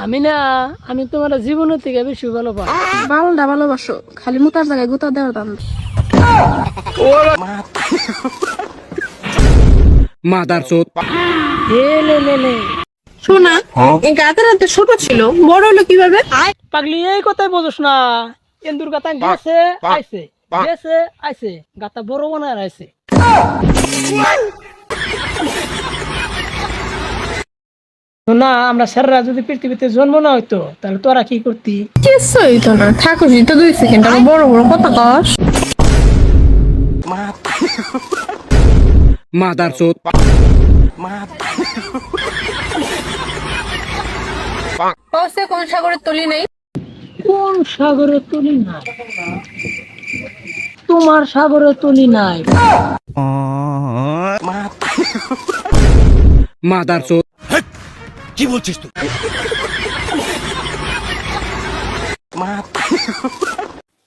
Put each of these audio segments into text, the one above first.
আমি না, আমি তোমার জীবনের থেকে বেশি ভালোবাসি। বালটা ভালোবাসো, খালি মুতার জায়গায় গুতা দেওয়ার দাম। মাদার চোদ লে শোনা, এই গাতের হাতে ছোট ছিল, বড় হলো কিভাবে? পাগলি, এই কথাই বোঝস না। এন্দুর গাতা গেছে আইছে, গেছে আইছে, গাতা বড় বানায় আইছে। না, আমরা স্যাররা যদি পৃথিবীতে জন্ম না হইতো তাহলে তোরা কি করতি? কিছুই তো না, থাকুস তো 2 সেকেন্ড, আর বড় বড় কথা কস। মাদার চোদ কসে কোন সাগরের তলি নেই? কোন সাগরে তুলি নাই? তোমার সাগরে তুলি নাই। মাদার চোদ কি বলছিস তুই?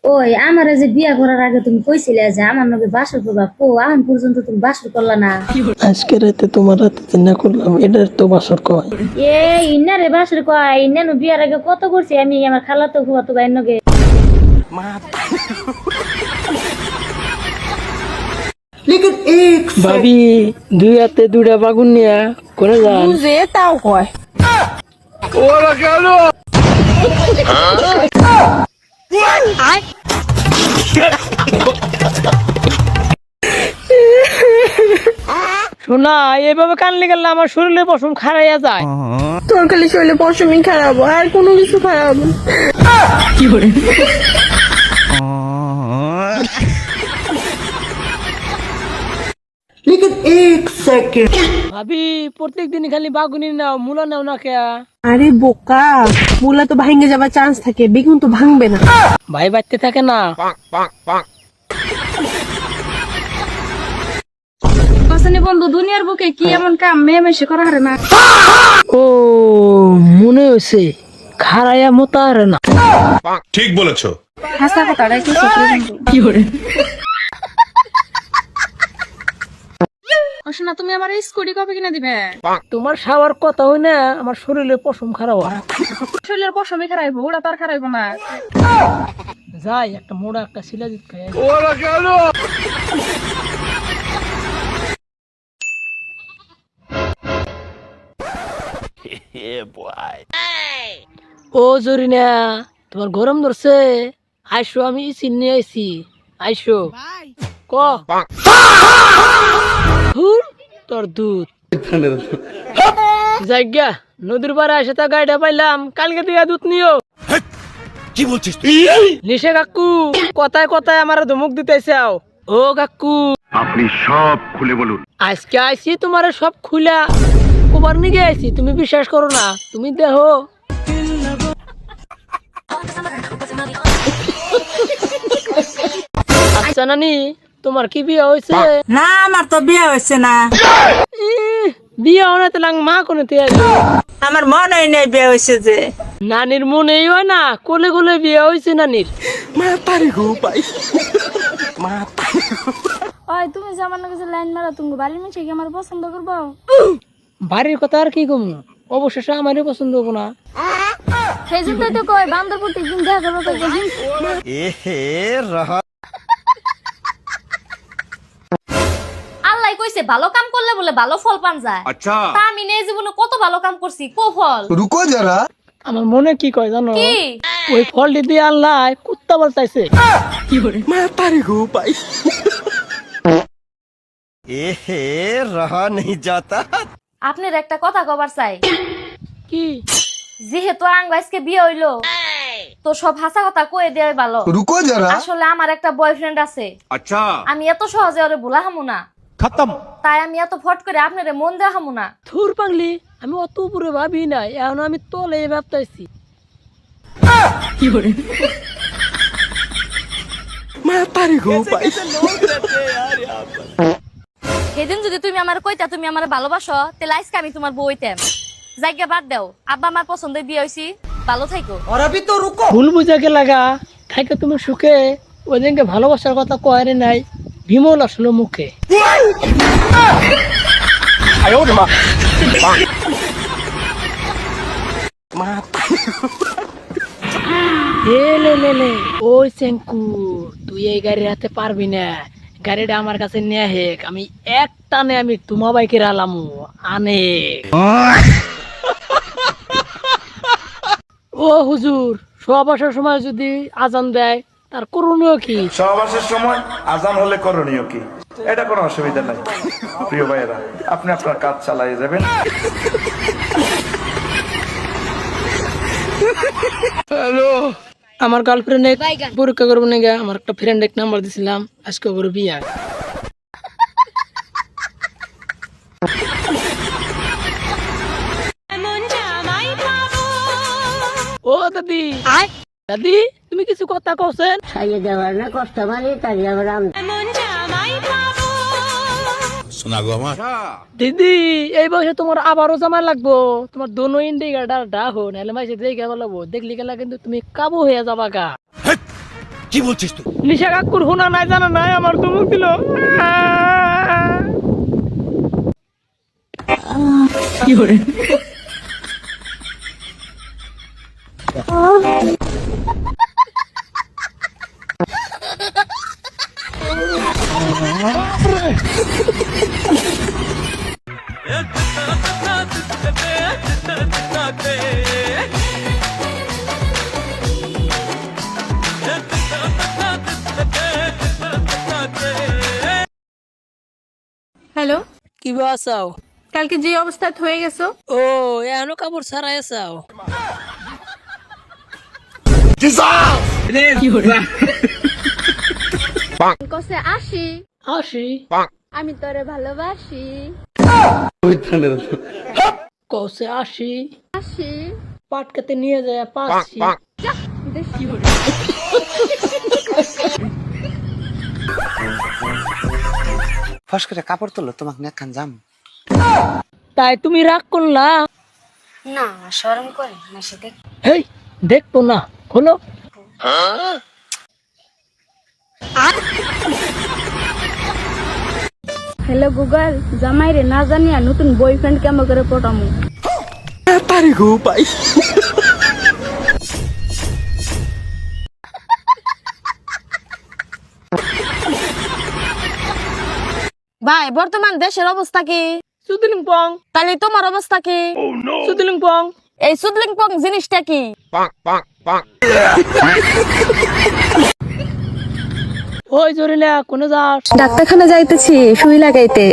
ওই আমার যে বিয়া করার আগে তুমি কইছিলে যে আমার নবে বাসর করবা, এখন পর্যন্ত তুমি বাসর করলা না। আজকে রাতে তোমার রাতে চিন্তা করলাম, এটার তো বাসর কয়। এ ইন্না রে বাসর কয়, ইন্না বিয়ার আগে কত করছি আমি আমার খালাতো ফুফাতো ভাইয়ের নগে। ভাবি, 2 হাতে 2টা বাগুন নিয়া করে যান। বুঝে তাও কয়। শোনা, এইভাবে কানলে গেলে আমার শরীরে পশম খারাইয়া যায়। তোর খালি শরীরে পশমই খারাপ, আর কোনো কিছু খারাপ না। কি করে? ভাবি, প্রত্যেক দিন খালি বাগুনি নাও, মূলা নাও না কে? আরে বোকা, মুলা তো ভাঙে যাবার চান্স থাকে, বেগুন তো ভাঙবে না। ভাই বাড়তে থাকে না। কাসানি বন্ধু, দুনিয়ার বুকে কি এমন কাম মেয়ে মেশে করা হারে না? ও, মনে হয়েছে খারাইয়া মতো আর না। ঠিক বলেছো। হাসা কথা রাইতেছে বন্ধু। কি করে? অশোনা, তুমি আমার স্কুটি কবে কিনা দিবে? তোমার শাওয়ার কথা হই না, আমার শরীরে পশম খারাপ হয়। শরীরের পশমই খারাইব, ওরা তার খারাইব না। যাই একটা মোড়া একটা শিলাজিৎ খাই। ও জরিনা, তোমার গরম ধরছে? আইসো, আমি ইসি নিয়ে আইছি। আইসো ক হুর, তোর দুধ জায়গা নদীর পাড়ে আসে তা গাড়িটা পাইলাম, কালকে দিয়া দুধ নিও। কি বলছিস তুই? নিশে কাকু, কথায় কথায় আমার ধমক দিতেছে। ও কাকু, আপনি সব খুলে বলুন। আজকে আইছি তোমার সব খুলা কোবার নিয়ে আইছি, তুমি বিশ্বাস করো না, তুমি দেহ। আচ্ছা নানি, তোমার কি বিয়ে হয়েছে? না, আমার তো বিয়ে হয়েছে না। বিয়ে হতে লাগ মা কোনে আমার মনে নেই বিয়ে হয়েছে যে। নানির মনেই হয় না, কোলে কোলে বিয়ে হয়েছে নানির। ওই তুমি যে আমার কাছে লাইন মারা, তুমি বাড়ির মেয়ে কি আমার পছন্দ করবো? বাড়ির কথা আর কি কম, অবশেষে আমারই পছন্দ হবো না। সেই জন্যই তো কয় বান্দর প্রতি দিন দেখা করবো। আল্লাহ কইছে ভালো কাম করলে বলে ভালো ফল পান যায়। আচ্ছা, তা আমি নেই জীবনে কত ভালো কাম করছি, কো ফল? রুকো যারা। আমার মনে কি কয় জানো? কি? ওই ফলটি দিয়ে আল্লাহ কুত্তা বলতাইছে। কি করে? আপনার একটা কথা কবার চাই। কি? যেহেতু আঙ্গাইজকে বিয়ে হইলো, তো সব হাসা কথা কয়ে দেওয়াই ভালো। রুকো যারা। আসলে আমার একটা বয়ফ্রেন্ড আছে, আচ্ছা, আমি এত সহজে ওরে ভুলা হামু না। খতম। তাই আমি এত ফট করে আপনারে মন দেওয়া হামু না। থুর পাগলি, আমি অত উপরে ভাবি নাই, এখন আমি তলে ভাবতাইছি। কি করে? সেদিন যদি তুমি আমার কইতা তুমি আমার ভালোবাসো, তাহলে আজকে আমি তোমার বউ হইতাম। জায়গা বাদ দাও, আব্বা আমার পছন্দের বিয়ে হইছি, ভালো থাইকো। ভুল বুঝাকে লাগা থাকে তুমি সুখে, ওই দিনকে ভালোবাসার কথা কয়ারে নাই, বিমল আসলো মুখে। লে ওই চেঙ্কু, তুই এই গাড়ি হাতে পারবি না। গাড়িটা আমার কাছে নিয়ে হেক, আমি এক টানে আমি তোমা বাইকের আলামু আনে। ও হুজুর, সবাসের সময় যদি আজান দেয় তার করণীয় কি? সহবাসের সময় আজান হলে করণীয় কি, এটা কোনো অসুবিধা নাই। প্রিয় ভাইয়েরা, আপনি আপনার কাজ চালিয়ে যাবেন। আমার গার্লফ্রেন্ড পরীক্ষা করবো না, আমার একটা ফ্রেন্ড এক নাম্বার দিছিলাম, আজকে করে বিয়া। ও দাদি, দাদি তুমি কিছু কথা কছেন? দিদি এই বয়সে তোমার আবারও জামা লাগবো, তোমার দোনো ইন্ডিকেটার ডাকো, নাহলে মাইসে দেখে বলবো, দেখলি গেলা কিন্তু তুমি কাবু হয়ে যাবা গা। কি বলছিস তুই? নিশা কাকুর হোনা নাই, জানা নাই, আমার ধমক দিল। কি করে? হ্যালো, কি বাসাও? কালকে যে অবস্থায় হয়ে গেছো, ও এখনো কাপড় ছাড়াই আসাও? কসে আসি, আসি, আমি তোরে ভালোবাসি, কসে আসি, আসি। পাটকাতে নিয়ে যায় পাচ্ছি। ফস করে কাপড় তুলো, তোমাকে না খান যাম। তাই তুমি রাগ করলা? না, শরম করে না সে দেখ। হেই দেখবো না, হলো। হ্যালো গুগল, জামাই রে না জানিয়া নতুন বয়ফ্রেন্ড কেমন করে পটামু? ভাই বর্তমান দেশের অবস্থা কি? সুদিলিং পং, তাহলে তোমার অবস্থা কি? সুদিলিং পং। এই সুদলিং পং জিনিসটা কি? ওই জরিনা কোনে যাস? ডাক্তারখানা যাইতেছি সুই লাগাইতে।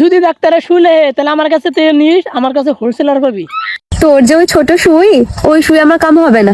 যদি ডাক্তারে শুলে তাহলে আমার কাছে তুই নিস, আমার কাছে হোলসেলার পাবি। তোর যে ওই ছোট সুই, ওই সুই আমার কাম হবে না।